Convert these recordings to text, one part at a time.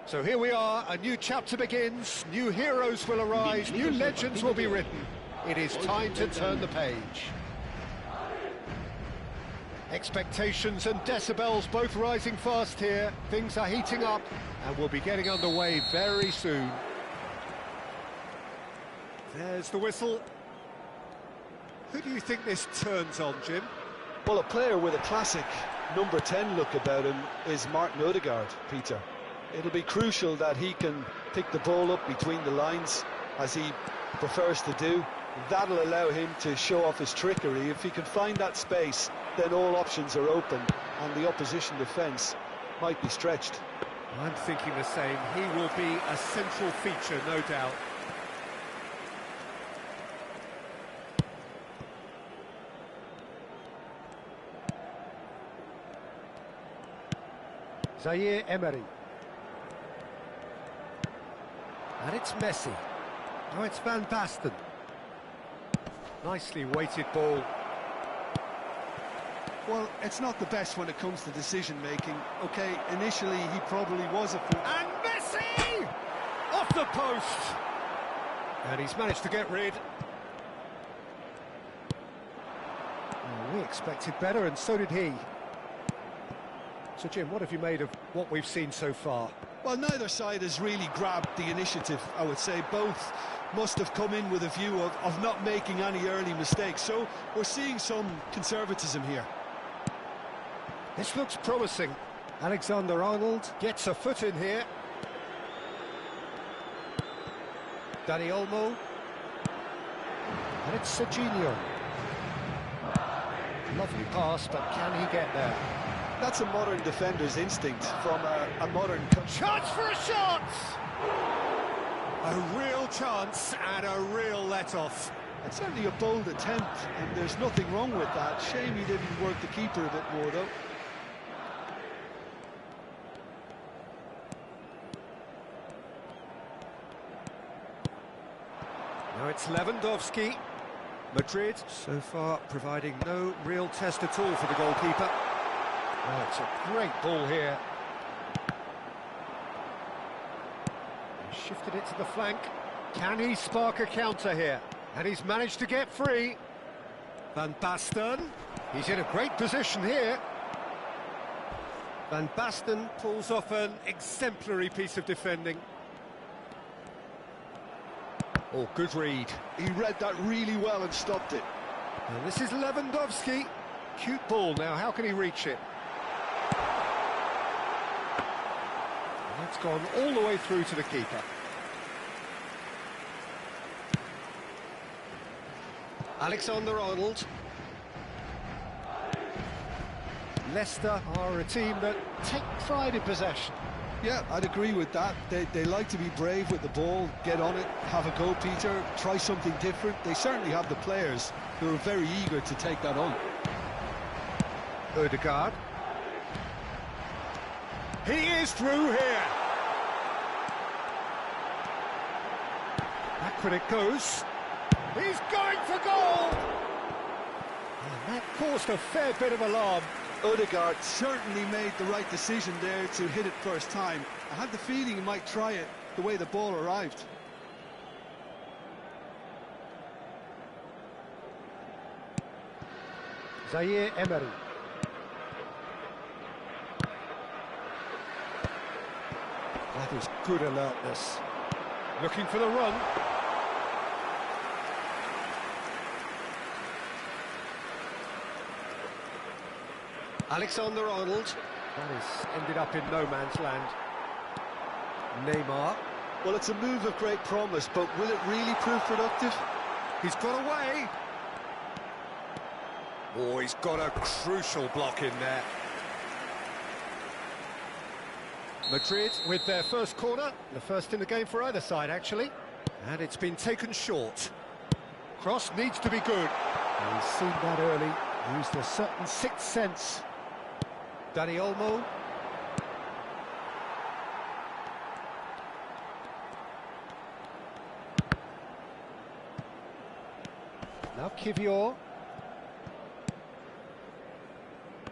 So here we are, a new chapter begins, new heroes will arise, new legends will be written. It is time to turn the page. Expectations and decibels both rising fast here. Things are heating up and we'll be getting underway very soon. There's the whistle. Who do you think this turns on, Jim? Well, a player with a classic number 10 look about him is Martin Odegaard, Peter. It'll be crucial that he can pick the ball up between the lines, as he prefers to do. That'll allow him to show off his trickery. If he can find that space, then all options are open, and the opposition defence might be stretched. I'm thinking the same. He will be a central feature, no doubt. Zaire Emery. And it's Messi. Now it's Van Basten. Nicely weighted ball. Well, it's not the best when it comes to decision-making. OK, initially he probably was a fool. And Messi! Off the post! And he's managed to get rid. Well, we expected better, and so did he. So, Jim, what have you made of what we've seen so far? Well, neither side has really grabbed the initiative, I would say. Both must have come in with a view of not making any early mistakes. So we're seeing some conservatism here. This looks promising. Alexander-Arnold gets a foot in here. Dani Olmo. And it's Serginho. Lovely pass, but can he get there? That's a modern defender's instinct from a modern... Chance for a shot! A real chance and a real let-off. It's certainly a bold attempt, and there's nothing wrong with that. Shame he didn't work the keeper a bit more, though. Now it's Lewandowski. Madrid, so far, providing no real test at all for the goalkeeper. Oh, it's a great ball here. He shifted it to the flank. Can he spark a counter here? And he's managed to get free. Van Basten. He's in a great position here. Van Basten pulls off an exemplary piece of defending. Oh, good read. He read that really well and stopped it. And this is Lewandowski. Cute ball now, how can he reach it? That's gone all the way through to the keeper. Alexander-Arnold. Leicester are a team that take pride in possession. Yeah, I'd agree with that. They like to be brave with the ball, get on it, have a go, Peter, try something different. They certainly have the players who are very eager to take that on. Odegaard. He is through here. Back when it goes. He's going for goal. And that caused a fair bit of alarm. Odegaard certainly made the right decision there to hit it first time. I had the feeling he might try it the way the ball arrived. Zaire Emery. That is good alertness. Looking for the run. Alexander-Arnold. That has ended up in no man's land. Neymar. Well, it's a move of great promise, but will it really prove productive? He's got away. Oh, he's got a crucial block in there. Madrid with their first corner, the first in the game for either side, actually. And it's been taken short. Cross needs to be good. He's seen that early, used a certain sixth sense. Dani Olmo. Now Kivior.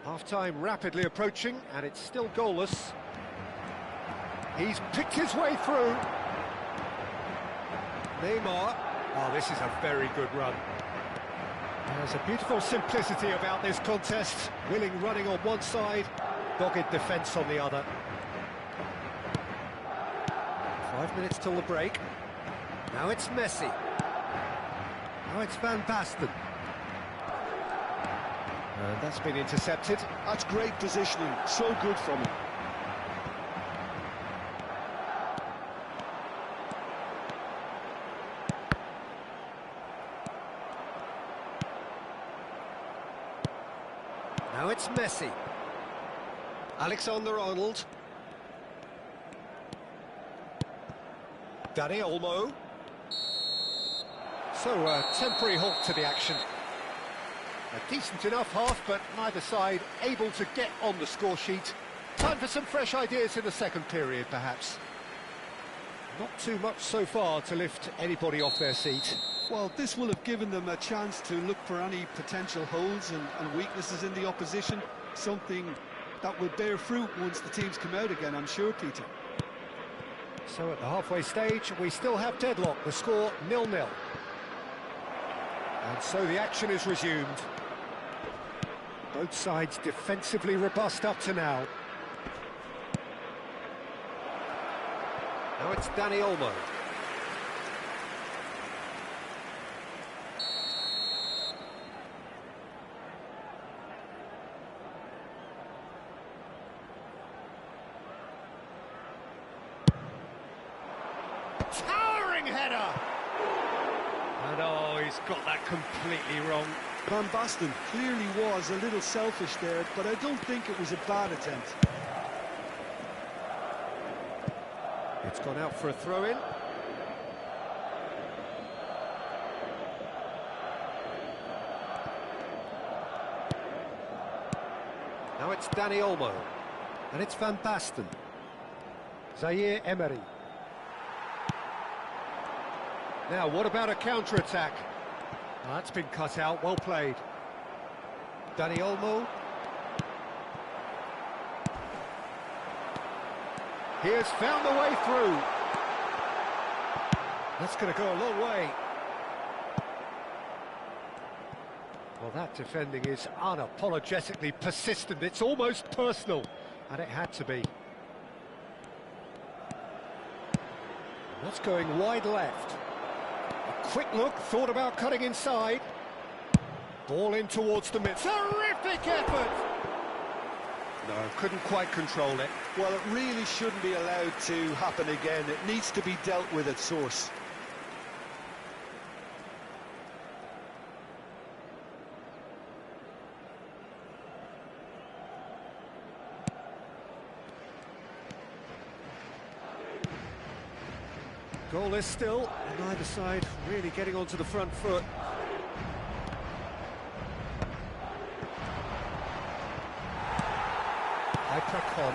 Half-time rapidly approaching, and it's still goalless. He's picked his way through. Neymar. Oh, this is a very good run. There's a beautiful simplicity about this contest. Willing running on one side, dogged defence on the other. 5 minutes till the break. Now it's Messi. Now it's Van Basten. And that's been intercepted. That's great positioning, so good from him. Now it's Messi. Alexander-Arnold. Dani Olmo. So, a temporary halt to the action. A decent enough half, but neither side able to get on the score sheet. Time for some fresh ideas in the second period, perhaps. Not too much so far to lift anybody off their seat. Well, this will have given them a chance to look for any potential holes and weaknesses in the opposition. Something that will bear fruit once the teams come out again, I'm sure, Peter. So at the halfway stage, we still have deadlock. The score 0-0. And so the action is resumed. Both sides defensively robust up to now. Now it's Dani Olmo. Towering header! And oh, he's got that completely wrong. Van Basten clearly was a little selfish there, but I don't think it was a bad attempt. It's gone out for a throw-in. Now it's Dani Olmo. And it's Van Basten. Zaire Emery. Now, what about a counter-attack? Oh, that's been cut out, well played. Dani Olmo. He has found the way through. That's going to go a long way. Well, that defending is unapologetically persistent. It's almost personal, and it had to be. That's going wide left. A quick look, thought about cutting inside. Ball in towards the mid. Terrific effort! No, couldn't quite control it. Well, it really shouldn't be allowed to happen again. It needs to be dealt with at source. Goalless still, and either side really getting onto the front foot. Ipracon.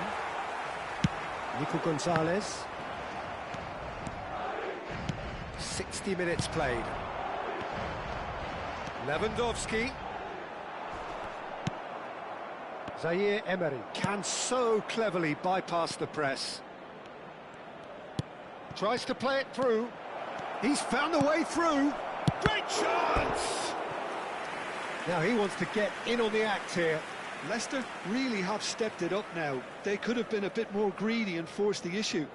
Nico Gonzalez. 60 minutes played. Lewandowski. Zaire Emery can so cleverly bypass the press. Tries to play it through. He's found the way through. Great chance! Now he wants to get in on the act here. Leicester really have stepped it up now. They could have been a bit more greedy and forced the issue.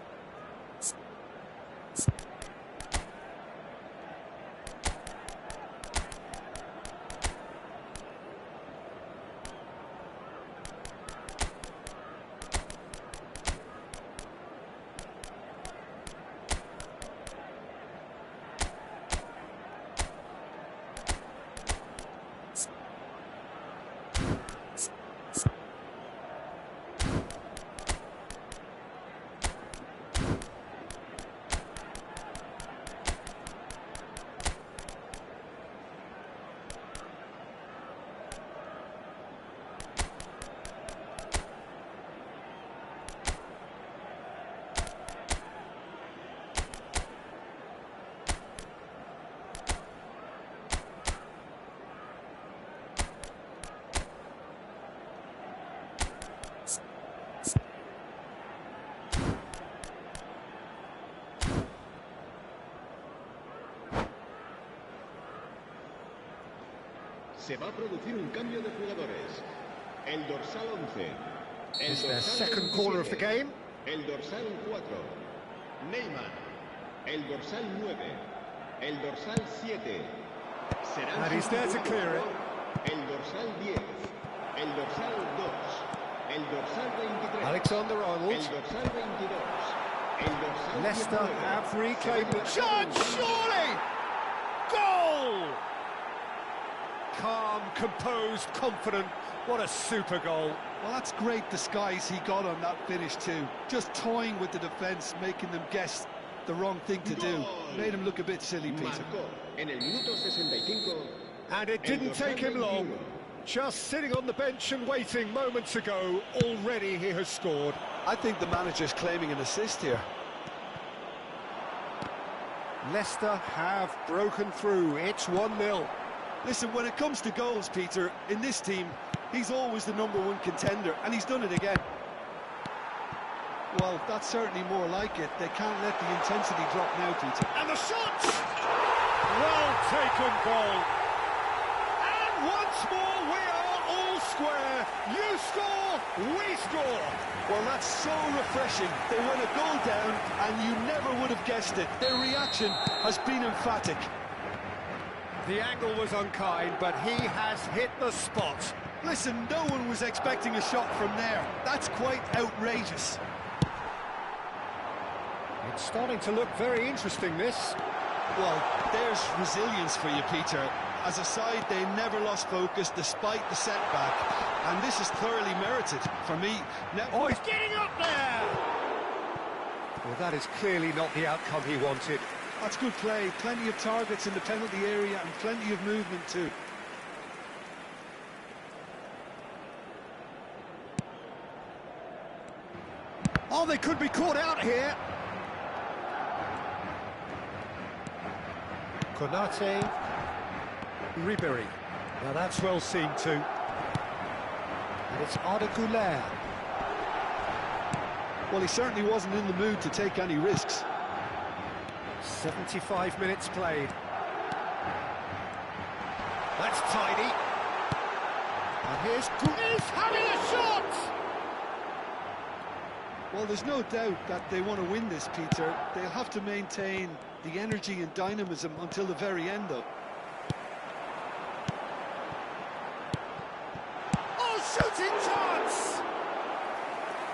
Se va a producir un cambio de jugadores. El dorsal 11. It's their second corner of the game. El dorsal 4. Neymar. El dorsal 9. El dorsal 7. And he's there to clear it. El dorsal 10. El dorsal 2. El dorsal 23. Alexander-Arnold. El dorsal 22. El dorsal Leicester 19. have reclaimed the chance, surely! Goal! Calm, composed, confident. What a super goal. Well, that's great disguise he got on that finish too. Just toying with the defence, making them guess the wrong thing to do. Made him look a bit silly, Peter. Marcó en el minuto 65. And it didn't take him long. Just sitting on the bench and waiting moments ago, already he has scored. I think the manager's claiming an assist here. Leicester have broken through. It's 1-0. Listen, when it comes to goals, Peter, in this team, he's always the #1 contender, and he's done it again. Well, that's certainly more like it. They can't let the intensity drop now, Peter. And the shot! Well taken goal. And once more we are all square. You score, we score. Well, that's so refreshing. They went a goal down, and you never would have guessed it. Their reaction has been emphatic. The angle was unkind, but he has hit the spot. Listen, no one was expecting a shot from there. That's quite outrageous. It's starting to look very interesting, this. Well, there's resilience for you, Peter. As a side, they never lost focus despite the setback, and this is thoroughly merited for me. Now, Oh, he's getting up there! Well, that is clearly not the outcome he wanted. that's good play. Plenty of targets in the penalty area and plenty of movement too. Oh, they could be caught out here. Konate, Ribéry. Now that's well seen too. And it's Arda Güler. Well, he certainly wasn't in the mood to take any risks. 75 minutes played. That's tidy. And here's Güler having a shot! Well, there's no doubt that they want to win this, Peter. They'll have to maintain the energy and dynamism until the very end, though. Oh, shooting chance!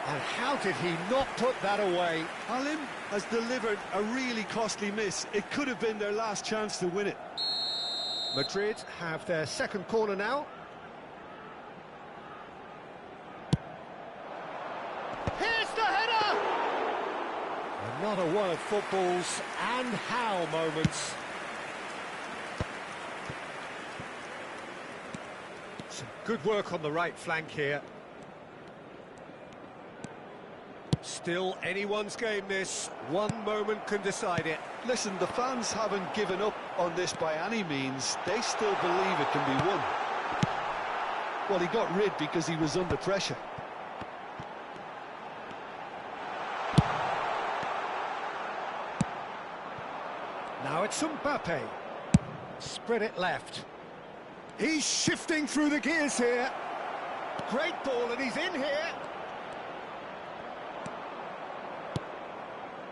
And how did he not put that away? Halim has delivered a really costly miss. It could have been their last chance to win it. Madrid have their second corner now. Here's the header! Another one of football's and how moments. Some good work on the right flank here. Still anyone's game this. One moment can decide it. Listen, the fans haven't given up on this by any means. They still believe it can be won. Well, he got rid because he was under pressure. Now it's Mbappe. Spread it left. He's shifting through the gears here. Great ball, and he's in here.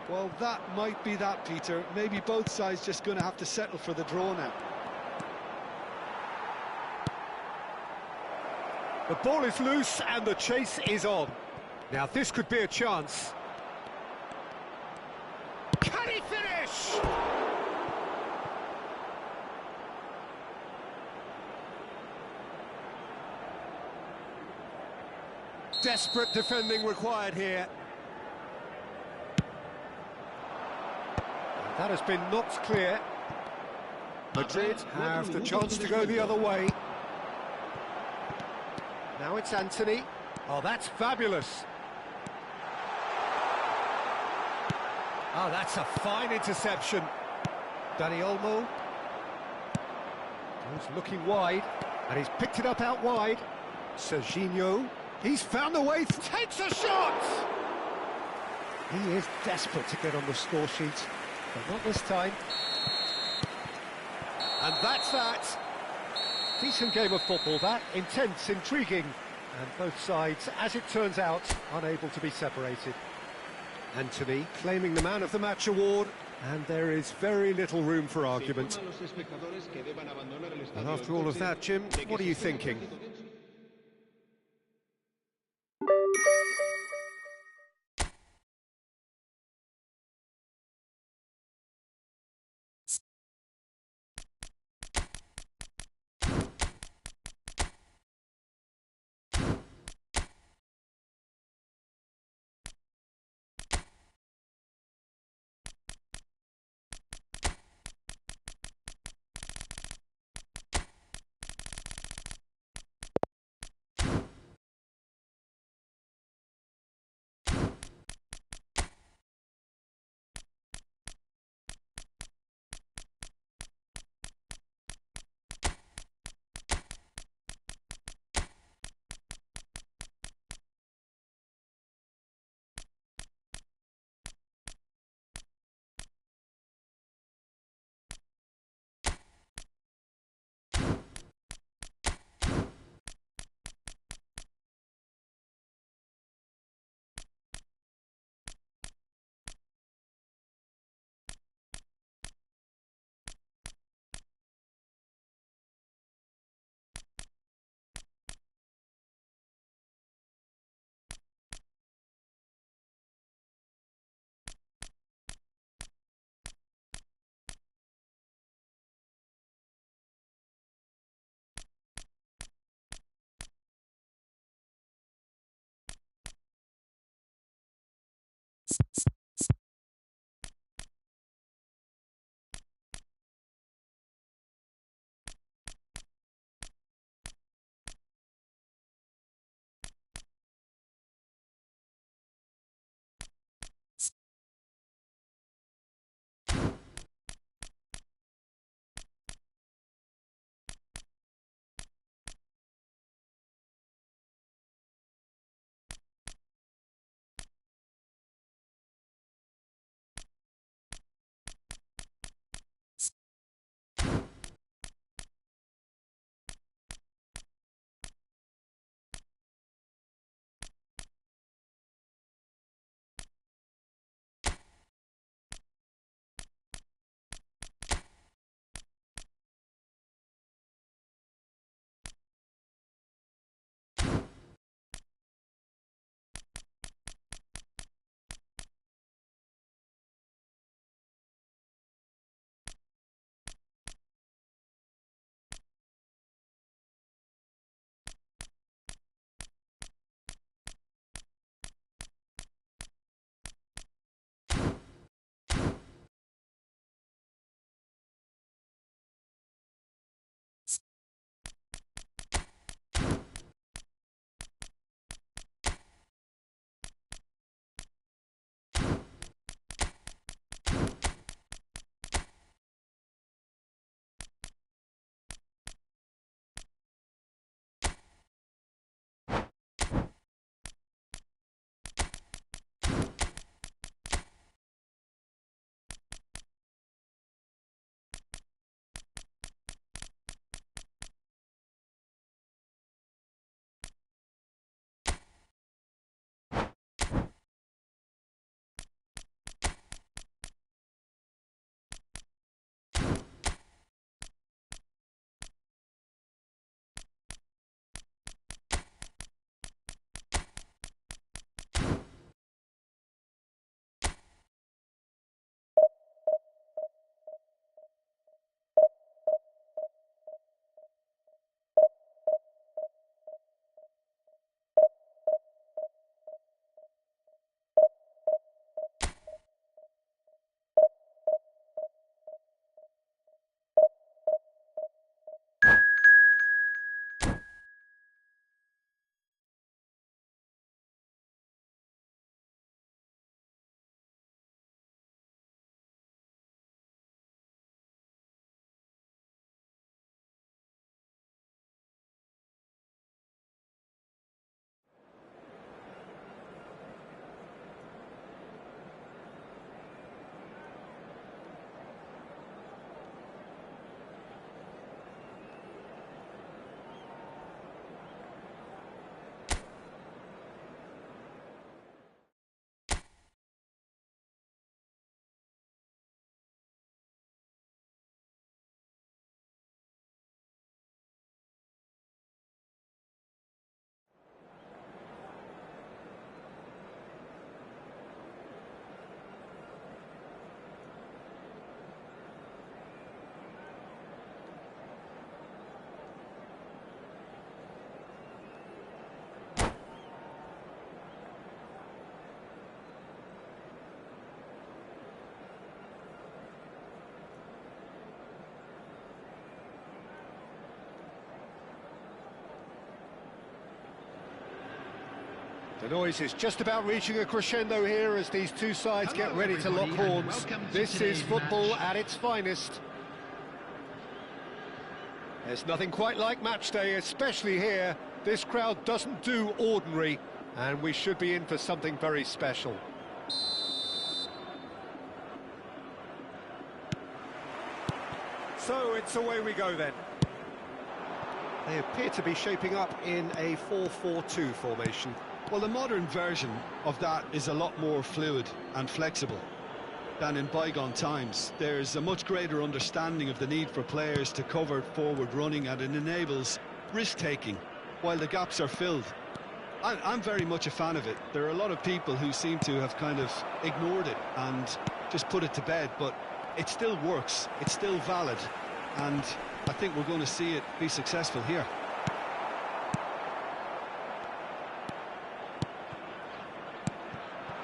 Well, that might be that, Peter. Maybe both sides just going to have to settle for the draw now. The ball is loose and the chase is on. Now this could be a chance. Can he finish? Desperate defending required here. That has been knocked clear. Madrid have the chance to go the other way. Now it's Anthony. Oh, that's fabulous. Oh, that's a fine interception. Dani Olmo. He's looking wide, and he's picked it up out wide. Serginho. He's found a way, takes a shot! He is desperate to get on the score sheet, but not this time. And that's that. Decent game of football that, intense, intriguing, and both sides, as it turns out, unable to be separated. And to me, claiming the Man of the Match award, and there is very little room for argument. And after all of that, Jim, what are you thinking? The noise is just about reaching a crescendo here as these two sides get ready to lock horns. This is football at its finest. There's nothing quite like match day, especially here. This crowd doesn't do ordinary, and we should be in for something very special. So it's away we go then. They appear to be shaping up in a 4-4-2 formation. Well, the modern version of that is a lot more fluid and flexible than in bygone times. There's a much greater understanding of the need for players to cover forward running, and it enables risk-taking while the gaps are filled. I'm very much a fan of it. There are a lot of people who seem to have kind of ignored it and just put it to bed, but it still works, it's still valid, and I think we're going to see it be successful here.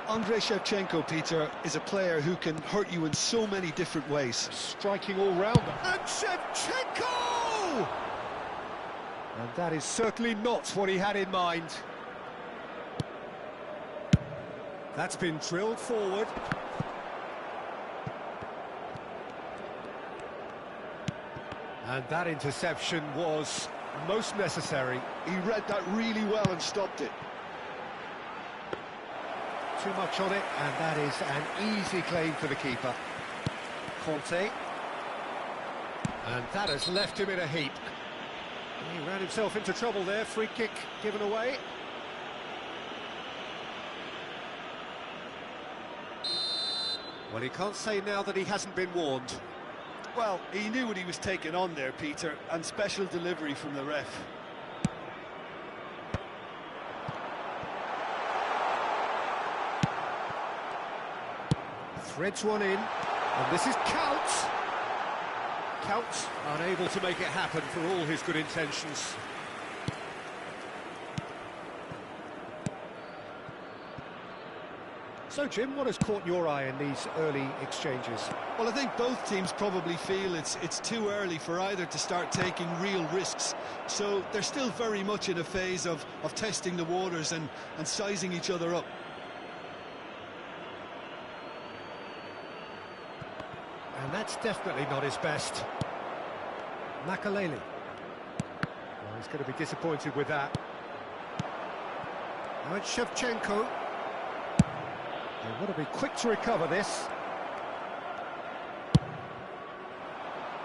Andrei Shevchenko, Peter, is a player who can hurt you in so many different ways. Striking all-rounder. And Shevchenko! And that is certainly not what he had in mind. That's been drilled forward. And that interception was most necessary. He read that really well and stopped it. Too much on it, and that is an easy claim for the keeper. Conte. And that has left him in a heap. He ran himself into trouble there. Free kick given away. Well, he can't say now that he hasn't been warned. Well, he knew what he was taking on there, Peter, and special delivery from the ref. Threads one in, and this is Counts. Counts unable to make it happen for all his good intentions. So, Jim, what has caught your eye in these early exchanges? Well, I think both teams probably feel it's too early for either to start taking real risks. So they're still very much in a phase of testing the waters and sizing each other up. And that's definitely not his best. Makaleli. Well, he's going to be disappointed with that. Now it's Shevchenko. They want to be quick to recover this.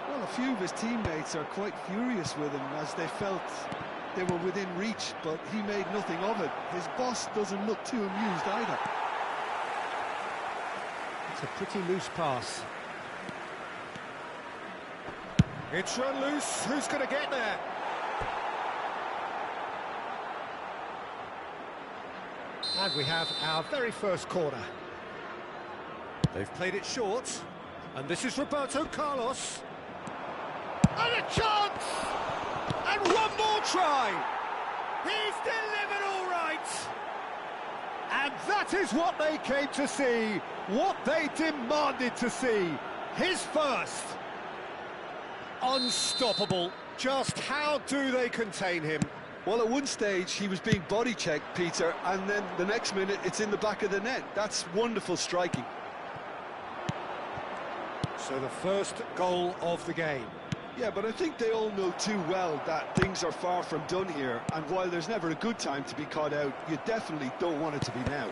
Well, a few of his teammates are quite furious with him as they felt they were within reach, but he made nothing of it. His boss doesn't look too amused either. It's a pretty loose pass. It's run loose. Who's going to get there? And we have our very first corner. They've played it short. And this is Roberto Carlos. And a chance! And one more try! He's delivered all right! And that is what they came to see. What they demanded to see. His first. Unstoppable. Just how do they contain him? Well, at one stage he was being body checked, Peter, and then the next minute it's in the back of the net. That's wonderful striking. So the first goal of the game. Yeah, but I think they all know too well that things are far from done here, and while there's never a good time to be caught out, you definitely don't want it to be now.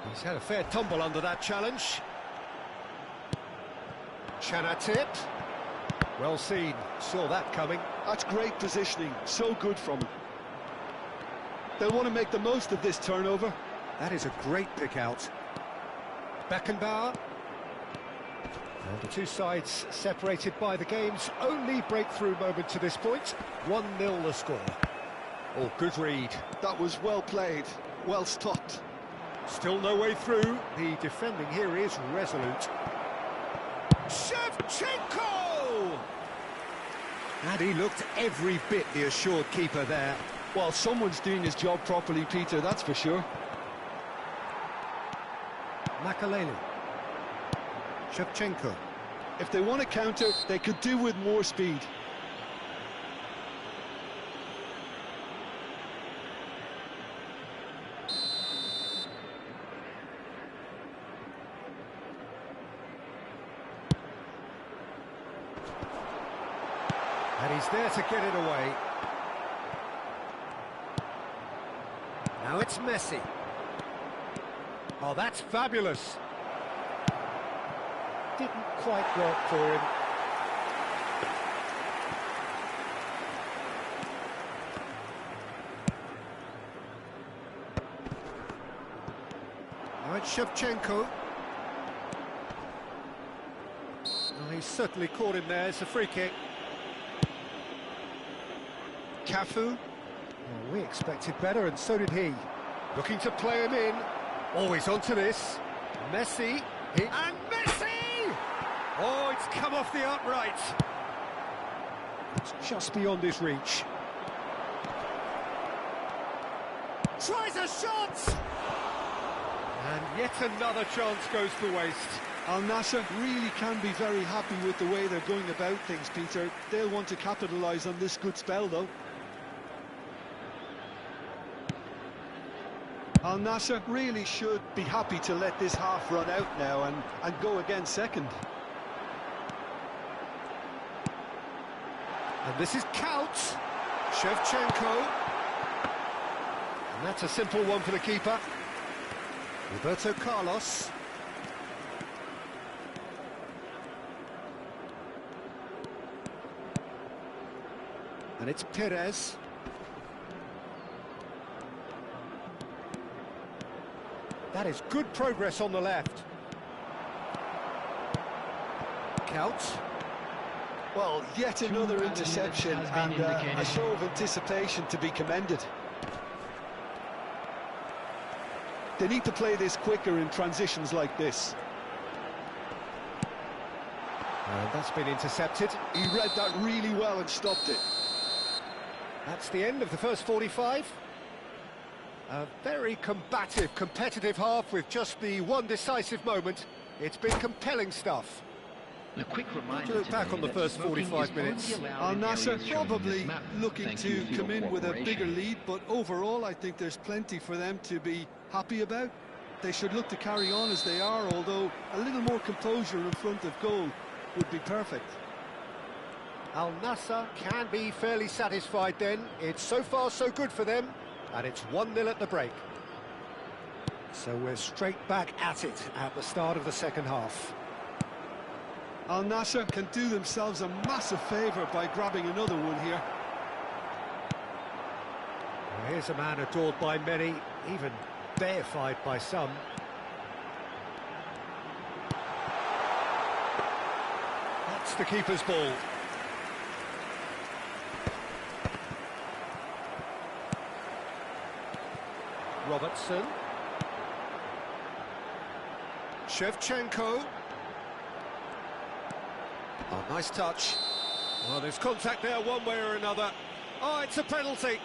He's had a fair tumble under that challenge. Chanatip. Well seen. Saw that coming. That's great positioning. So good from him. They'll want to make the most of this turnover. That is a great pick out. Beckenbauer. And the two sides separated by the game's only breakthrough moment to this point. 1-0 the score. Oh, good read. That was well played. Well stopped. Still no way through. The defending here is resolute. Shevchenko! And he looked every bit the assured keeper there. Well, someone's doing his job properly, Peter, that's for sure. Makaleli. Shevchenko. If they want to counter, they could do with more speed. He's there to get it away. Now it's Messi. Oh, that's fabulous. Didn't quite work for him. Now it's Shevchenko. Oh, he's certainly caught him there. It's a free kick. Cafu. Well, we expected better, and so did he. Looking to play him in. Always onto this. Messi. And Messi! Oh, it's come off the upright. It's just beyond his reach. Tries a shot! And yet another chance goes to waste. Al Nassr really can be very happy with the way they're going about things, Peter. They'll want to capitalise on this good spell, though. Al Nassr really should be happy to let this half run out now and go again second. And this is Count. Shevchenko. And that's a simple one for the keeper. Roberto Carlos. And it's Perez. That is good progress on the left. Count. Well, yet another interception and a show of anticipation to be commended. They need to play this quicker in transitions like this. And that's been intercepted. He read that really well and stopped it. That's the end of the first 45. A very combative, competitive half with just the one decisive moment. It's been compelling stuff. A quick reminder to look back on the first 45 minutes. Al Nassr probably looking to come in with a bigger lead, but overall I think there's plenty for them to be happy about. They should look to carry on as they are, although a little more composure in front of goal would be perfect. Al Nassr can be fairly satisfied then. It's so far so good for them, and it's 1-0 at the break. So we're straight back at it at the start of the second half. Al Nassr can do themselves a massive favour by grabbing another one here. Well, here's a man adored by many, even deified by some. That's the keeper's ball. Robertson. Shevchenko. Oh, nice touch. Well, there's contact there one way or another. Oh, it's a penalty.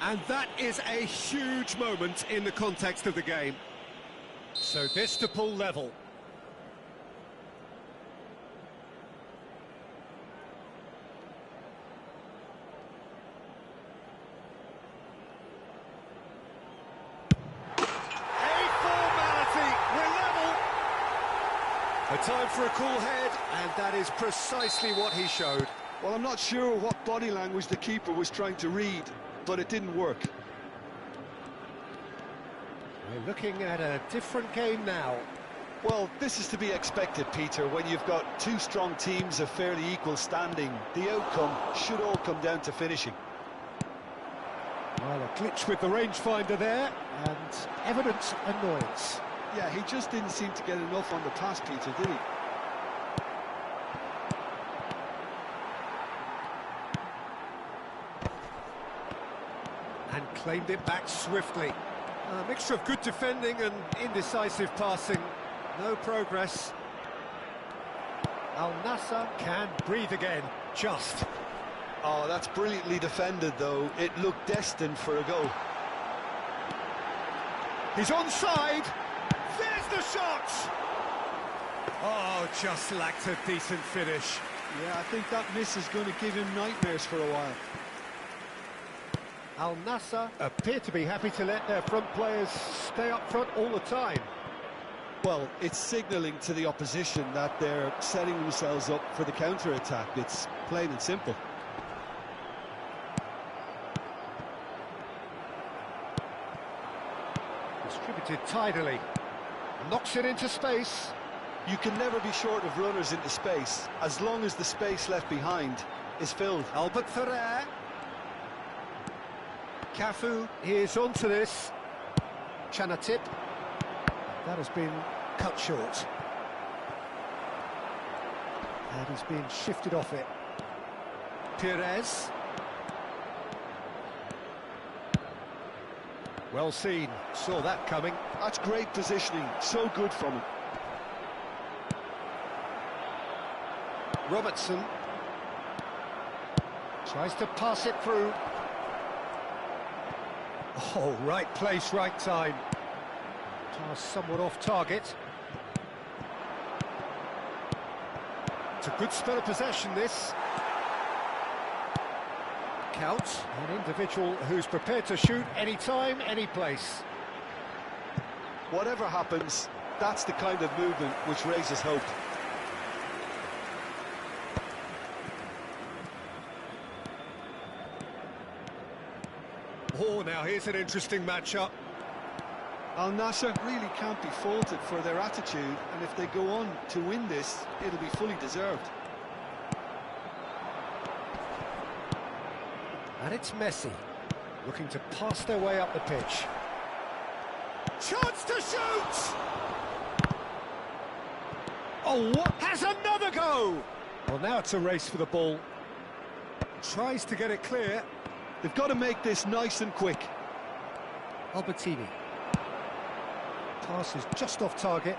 And that is a huge moment in the context of the game. So this to pull level. A time for a cool head, and that is precisely what he showed. Well, I'm not sure what body language the keeper was trying to read, but it didn't work. We're looking at a different game now. Well, this is to be expected, Peter. When you've got two strong teams of fairly equal standing, the outcome should all come down to finishing. Well, a glitch with the rangefinder there, and evident annoyance. Yeah, he just didn't seem to get enough on the pass, Peter, did he? And claimed it back swiftly. A mixture of good defending and indecisive passing. No progress. Al Nassr can breathe again, just. Oh, that's brilliantly defended, though. It looked destined for a goal. He's onside. There's the shot! Oh, just lacked a decent finish. Yeah, I think that miss is going to give him nightmares for a while. Al Nassr appear to be happy to let their front players stay up front all the time. Well, it's signalling to the opposition that they're setting themselves up for the counter-attack. It's plain and simple. Distributed tidily. Knocks it into space. You can never be short of runners into space, as long as the space left behind is filled. Albert Ferrer. Cafu is onto this. Chanatip. That has been cut short. And he's been shifted off it. Pires. Well seen, saw that coming. That's great positioning, so good from him. Robertson tries to pass it through. Oh, right place, right time. Pass somewhat off target. It's a good spell of possession, this. Counts, an individual who's prepared to shoot any time, any place. Whatever happens, that's the kind of movement which raises hope. Oh, now here's an interesting matchup. Al Nassr really can't be faulted for their attitude, and if they go on to win this, it'll be fully deserved. And it's Messi, looking to pass their way up the pitch. Chance to shoot! Oh, what? Has another go! Well, now it's a race for the ball. Tries to get it clear. They've got to make this nice and quick. Albertini. Pass is just off target.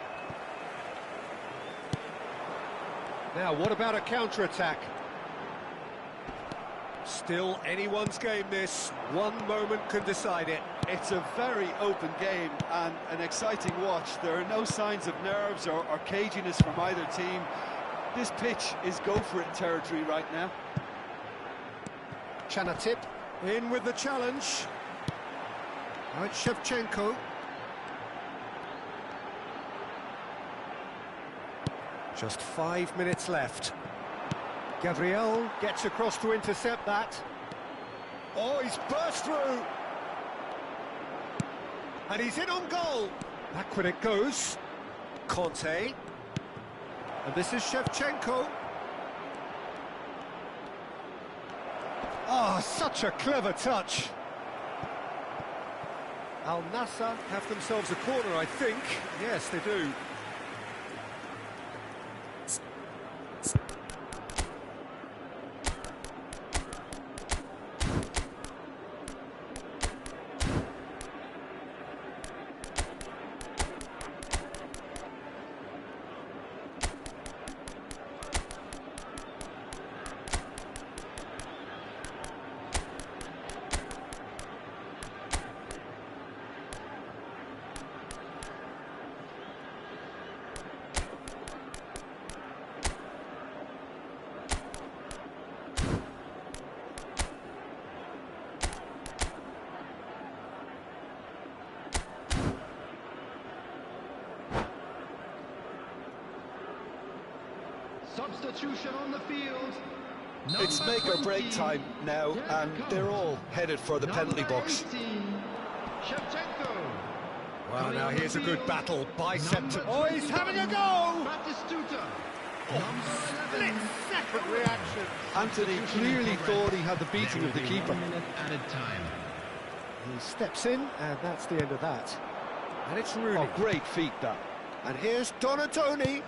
Now, what about a counter-attack? Still anyone's game, this. One moment can decide it. It's a very open game and an exciting watch. There are no signs of nerves or caginess from either team. This pitch is go-for-it territory right now. Chanatip in with the challenge. Now it's Shevchenko. Just 5 minutes left. Gabriel gets across to intercept that. Oh, he's burst through. And he's in on goal. Back when it goes. Conte. And this is Shevchenko. Oh, such a clever touch. Al Nassr have themselves a corner, I think. Yes, they do. Substitution on the field. It's make or break time now, and they're all headed for the penalty box. Shevchenko. Well, now here's a good battle. Bicep to... Oh, he's having a go! Batistuta. Split-second reaction. Anthony clearly thought he had the beating of the keeper. Added time. He steps in, and that's the end of that. And it's Rooney. Oh, great feat, that. And here's Donatoni.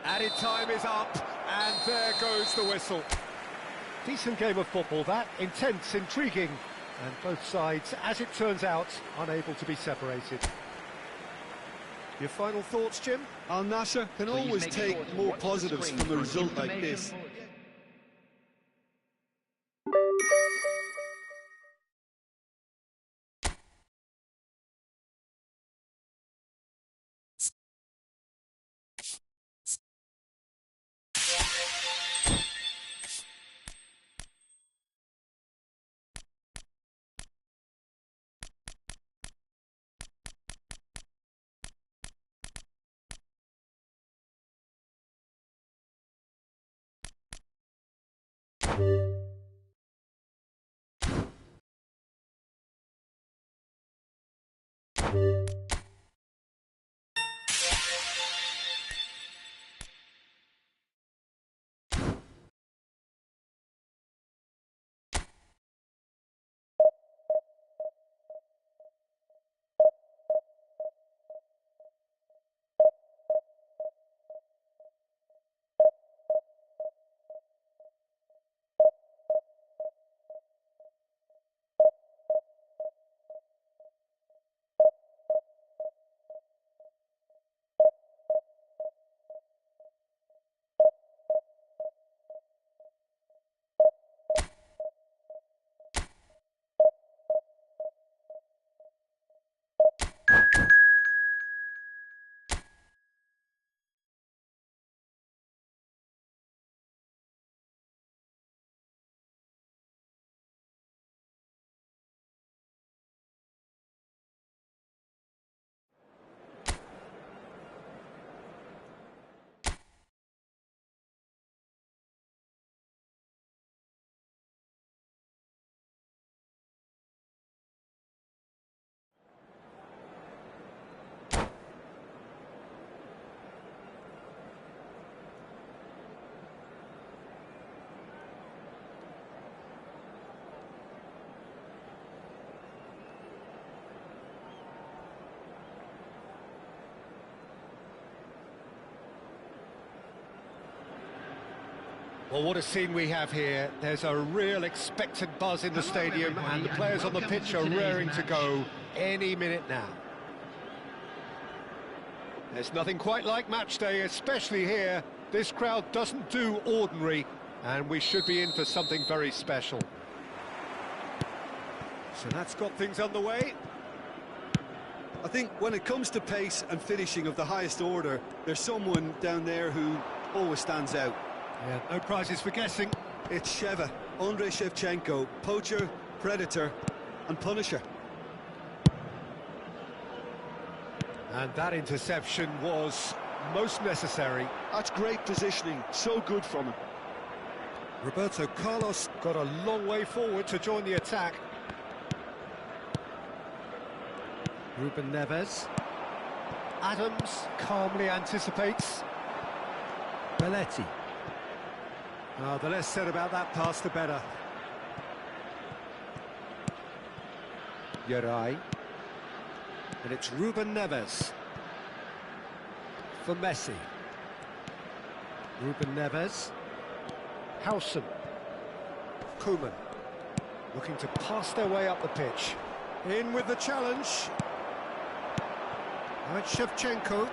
Added time is up, and there goes the whistle. Decent game of football, that. Intense, intriguing, and both sides, as it turns out, unable to be separated. Your final thoughts, Jim? Al Nassr can Please always make take sure to more watch the positives screen from a for result like information this. for- Well, what a scene we have here. There's a real expectant buzz in the stadium, and the players on the pitch are raring to go any minute now. There's nothing quite like match day, especially here. This crowd doesn't do ordinary, and we should be in for something very special. So that's got things underway. I think when it comes to pace and finishing of the highest order, there's someone down there who always stands out. Yeah, no prizes for guessing. It's Sheva, Andrei Shevchenko, poacher, predator and punisher. And that interception was most necessary. That's great positioning, so good from him. Roberto Carlos got a long way forward to join the attack. Ruben Neves. Adams calmly anticipates. Belletti. The less said about that pass, the better. Yeray. And it's Ruben Neves. For Messi. Ruben Neves. Howson. Koeman. Looking to pass their way up the pitch. In with the challenge. Now it's Shevchenko.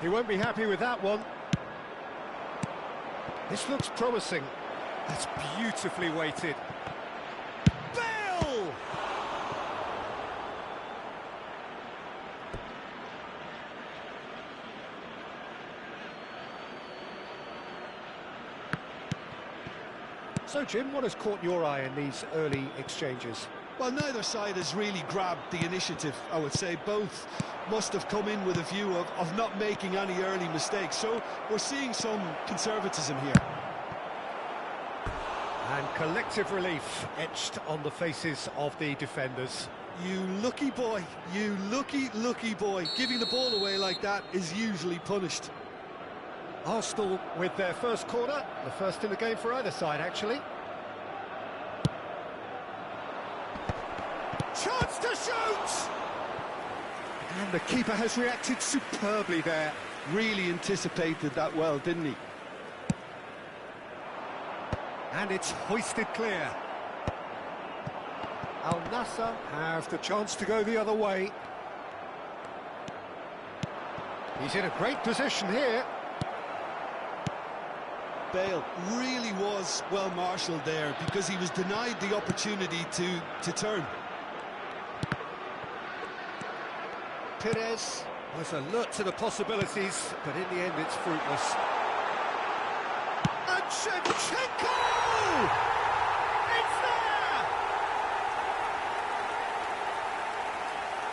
He won't be happy with that one. This looks promising. That's beautifully weighted. Bale! So, Jim, what has caught your eye in these early exchanges? Well, neither side has really grabbed the initiative, I would say. Both must have come in with a view of not making any early mistakes. So we're seeing some conservatism here. And collective relief etched on the faces of the defenders. You lucky boy, you lucky boy. Giving the ball away like that is usually punished. Arsenal with their first corner, the first in the game for either side, actually. Chance to shoot! And the keeper has reacted superbly there. Really anticipated that well, didn't he? And it's hoisted clear. Al Nassr have the chance to go the other way. He's in a great position here. Bale really was well marshalled there because he was denied the opportunity to turn. Perez was alert to the possibilities, but in the end it's fruitless. And Shevchenko! It's there!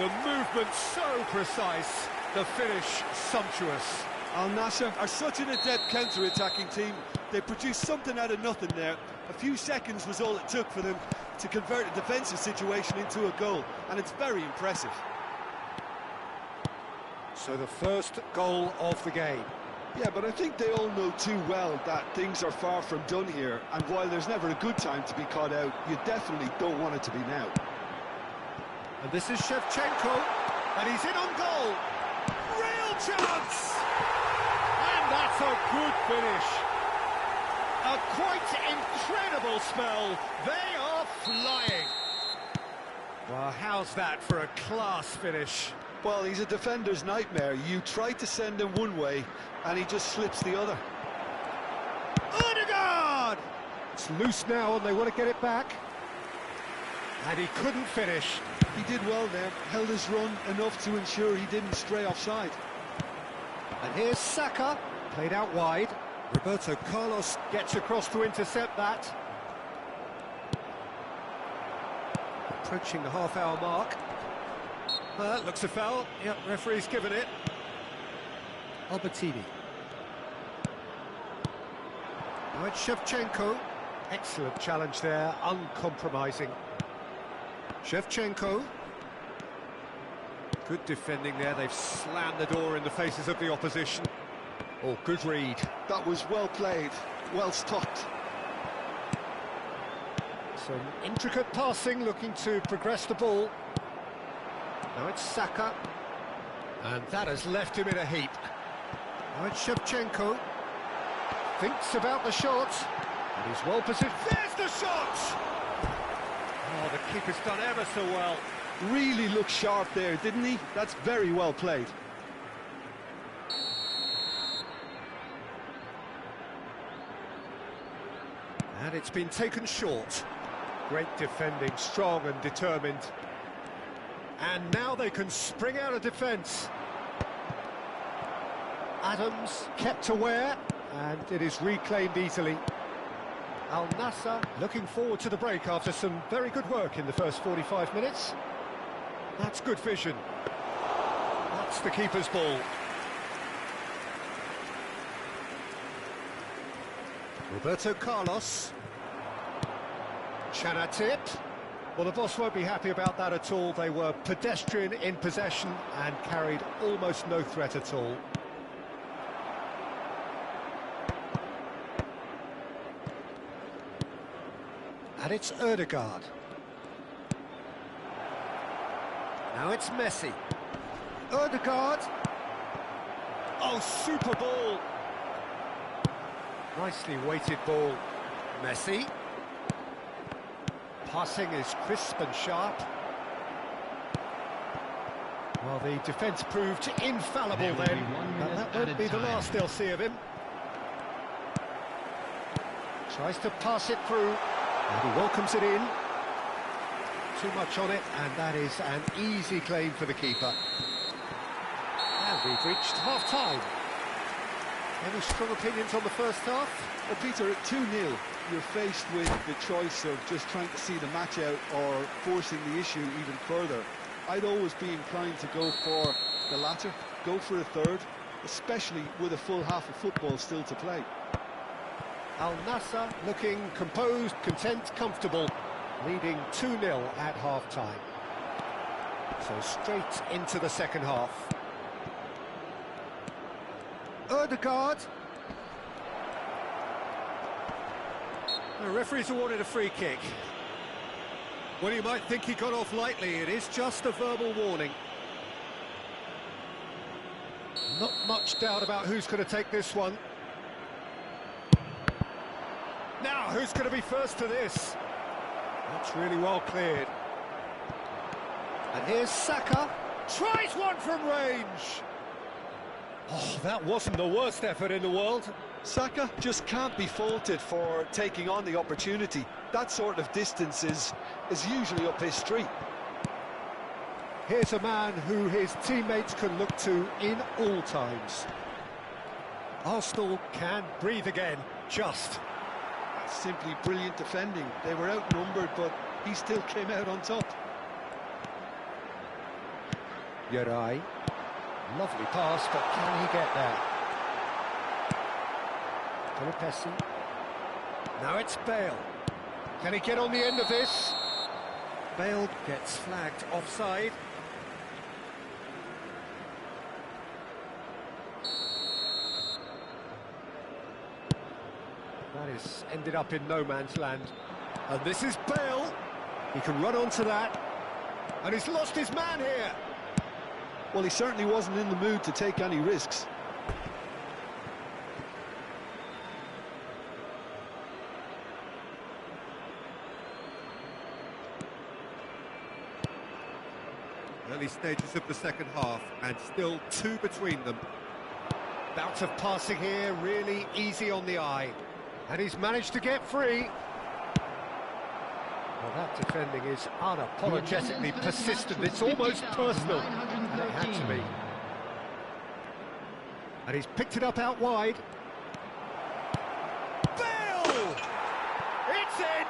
The movement so precise, the finish sumptuous. Al Nassr are such an adept counter-attacking team. They produced something out of nothing there. A few seconds was all it took for them to convert a defensive situation into a goal, and it's very impressive. So the first goal of the game. Yeah, but I think they all know too well that things are far from done here, and while there's never a good time to be caught out, you definitely don't want it to be now. And this is Shevchenko, and he's in on goal. Real chance! And that's a good finish. A quite incredible spell. They are flying. Well, how's that for a class finish? Well, he's a defender's nightmare. You try to send him one way, and he just slips the other. Odegaard! It's loose now, and they want to get it back. And he couldn't finish. He did well there, held his run enough to ensure he didn't stray offside. And here's Saka, played out wide. Roberto Carlos gets across to intercept that. Approaching the half-hour mark. Looks a foul. Yep, referee's given it. Albertini. Now it's Shevchenko. Excellent challenge there, uncompromising. Shevchenko. Good defending there. They've slammed the door in the faces of the opposition. Oh, good read. That was well played, well stopped. Some intricate passing, looking to progress the ball. Now it's Saka. And that has left him in a heap. Now it's Shevchenko. Thinks about the shot. And he's well positioned. There's the shot! Oh, the keeper's done ever so well. Really looked sharp there, didn't he? That's very well played. And it's been taken short. Great defending, strong and determined. And now they can spring out of defence. Adams kept aware, and it is reclaimed easily. Al Nassr looking forward to the break after some very good work in the first 45 minutes. That's good vision. That's the keeper's ball. Roberto Carlos. Chanatip. Well, the boss won't be happy about that at all. They were pedestrian in possession and carried almost no threat at all. And it's Ødegaard. Now it's Messi. Ødegaard. Oh, super ball. Nicely weighted ball. Messi. Passing is crisp and sharp. Well, the defence proved infallible then, and that won't be the last they'll see of him. Tries to pass it through, and he welcomes it in. Too much on it, and that is an easy claim for the keeper. And we've reached half-time. Any strong opinions on the first half? Well, Peter, at 2-0, you're faced with the choice of just trying to see the match out or forcing the issue even further. I'd always be inclined to go for the latter, go for a third, especially with a full half of football still to play. Al Nassr looking composed, content, comfortable, leading 2-0 at half-time. So straight into the second half. Ødegaard. The referee's awarded a free kick. Well, you might think he got off lightly. It is just a verbal warning. Not much doubt about who's going to take this one. Now, who's going to be first to this? That's really well cleared. And here's Saka. Tries one from range. Oh, that wasn't the worst effort in the world. Saka just can't be faulted for taking on the opportunity. That sort of distance is usually up his street. Here's a man who his teammates can look to in all times. Arsenal can breathe again, just. Simply brilliant defending. They were outnumbered, but he still came out on top. Yeray. Lovely pass, but can he get there? Pelopessi. Now it's Bale. Can he get on the end of this? Bale gets flagged offside. That is ended up in no man's land. And this is Bale. He can run onto that. And he's lost his man here. Well, he certainly wasn't in the mood to take any risks. Early stages of the second half, and still two between them. Bout of passing here, really easy on the eye. And he's managed to get free. Well, that defending is unapologetically persistent. It's almost personal. And it had to be. And he's picked it up out wide. Bale! It's in!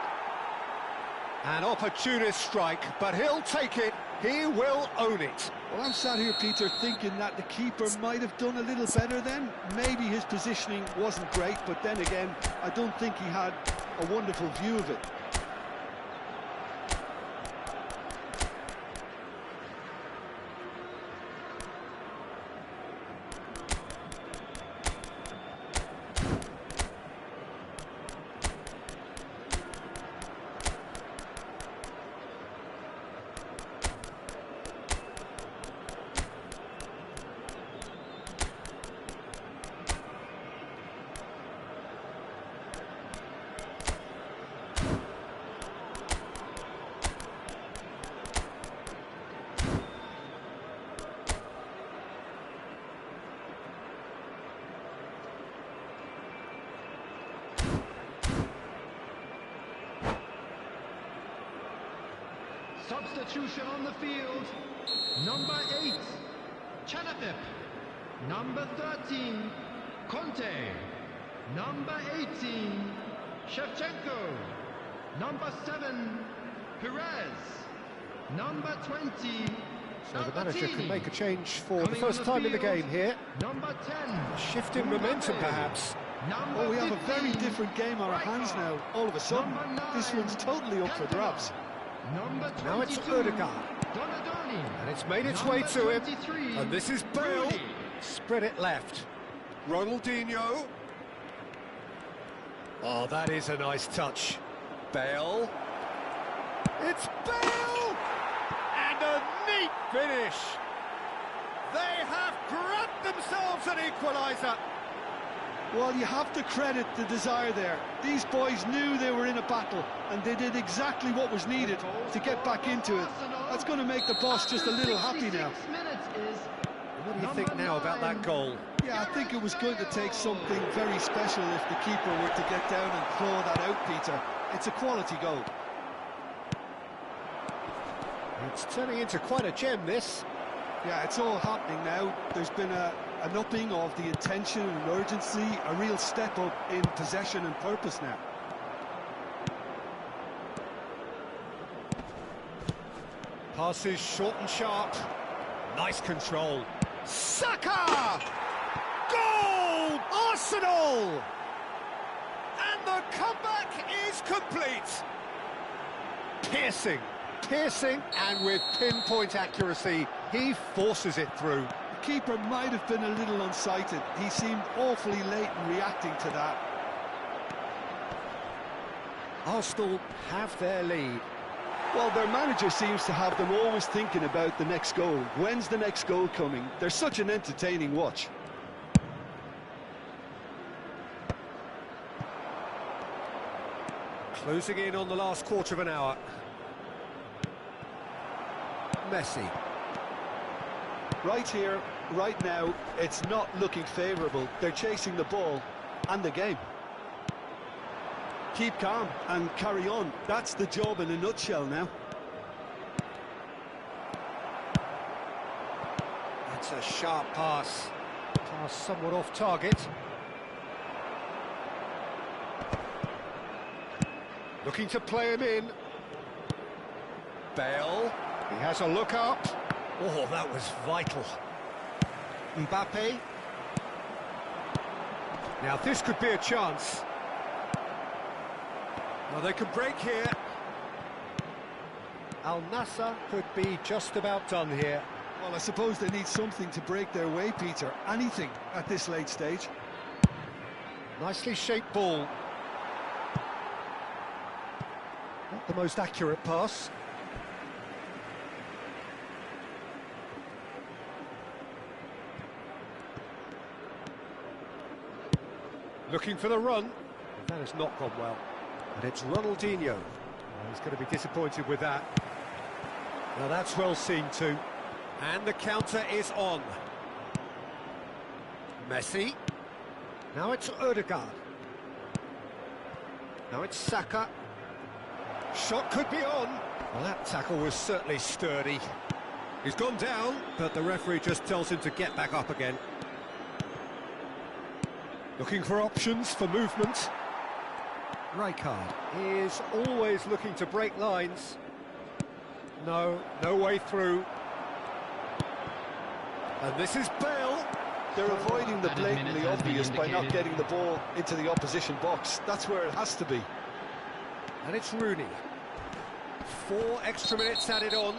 An opportunist strike, but he'll take it. He will own it. Well, I'm sat here, Peter, thinking that the keeper might have done a little better then. Maybe his positioning wasn't great, but then again, I don't think he had a wonderful view of it. Substitution on the field. Number 8, Chanatip. Number 13, Conte. Number 18, Shevchenko. Number 7, Perez. Number 20, So the manager can make a change for the Coming first on the time in the field, game here. Number 10, Shift in momentum, perhaps. Number Oh, we have a very 15, different game on our hands now. All of a sudden, Number 9, this one's totally up for grabs. Number 22, Now it's Ødegaard. Donadoni. And it's made its way to him. 23, And this is Bale. Rooney. Spread it left. Ronaldinho. Oh, that is a nice touch. Bale. It's Bale! And a neat finish. They have grabbed themselves an equaliser. Well, you have to credit the desire there. These boys knew they were in a battle, and they did exactly what was needed to get back into it. That's going to make the boss just a little happy now. What do you think now about that goal? Yeah, I think it was going to take something very special if the keeper were to get down and claw that out, Peter. It's a quality goal. It's turning into quite a gem, this. Yeah, it's all happening now. There's been an upping of the intention and urgency, a real step up in possession and purpose now. Passes short and sharp. Nice control. Saka! Goal! Arsenal! And the comeback is complete. Piercing, and with pinpoint accuracy, he forces it through. The keeper might have been a little unsighted. He seemed awfully late in reacting to that. Arsenal have their lead. Well, their manager seems to have them always thinking about the next goal. When's the next goal coming? They're such an entertaining watch. Closing in on the last quarter of an hour. Messi. Right here, right now, it's not looking favourable. They're chasing the ball and the game. Keep calm and carry on. That's the job in a nutshell now. That's a sharp pass. Pass somewhat off target. Looking to play him in. Bale. He has a look up. Oh, that was vital. Mbappe. Now this could be a chance. Well, they can break here. Al Nassr could be just about done here. Well, I suppose they need something to break their way, Peter. Anything at this late stage. Nicely shaped ball. Not the most accurate pass. Looking for the run. That has not gone well. And it's Ronaldinho. Well, he's going to be disappointed with that. Now that's well seen too. And the counter is on. Messi. Now it's Ødegaard. Now it's Saka. Shot could be on. Well, that tackle was certainly sturdy. He's gone down, but the referee just tells him to get back up again. Looking for options for movement. Rijkaard is always looking to break lines. No way through. And this is Bale. They're avoiding the blatantly obvious by not getting the ball into the opposition box. That's where it has to be. And it's Rooney. 4 extra minutes added on.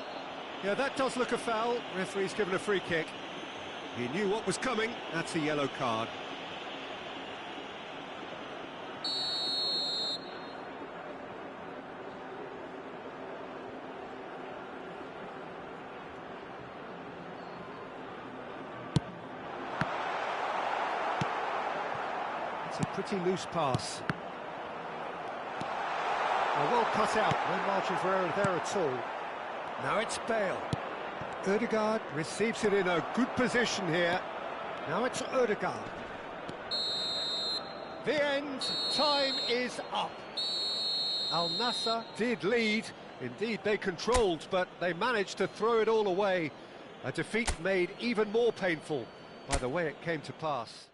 Yeah, that does look a foul. Referee's given a free kick. He knew what was coming. That's a yellow card. It's a pretty loose pass. Well cut out, no margin for error there at all. Now it's Bale. Ødegaard receives it in a good position here. Now it's Ødegaard. The end, time is up. Al Nassr did lead, Indeed, they controlled, but they managed to throw it all away. A defeat made even more painful by the way it came to pass.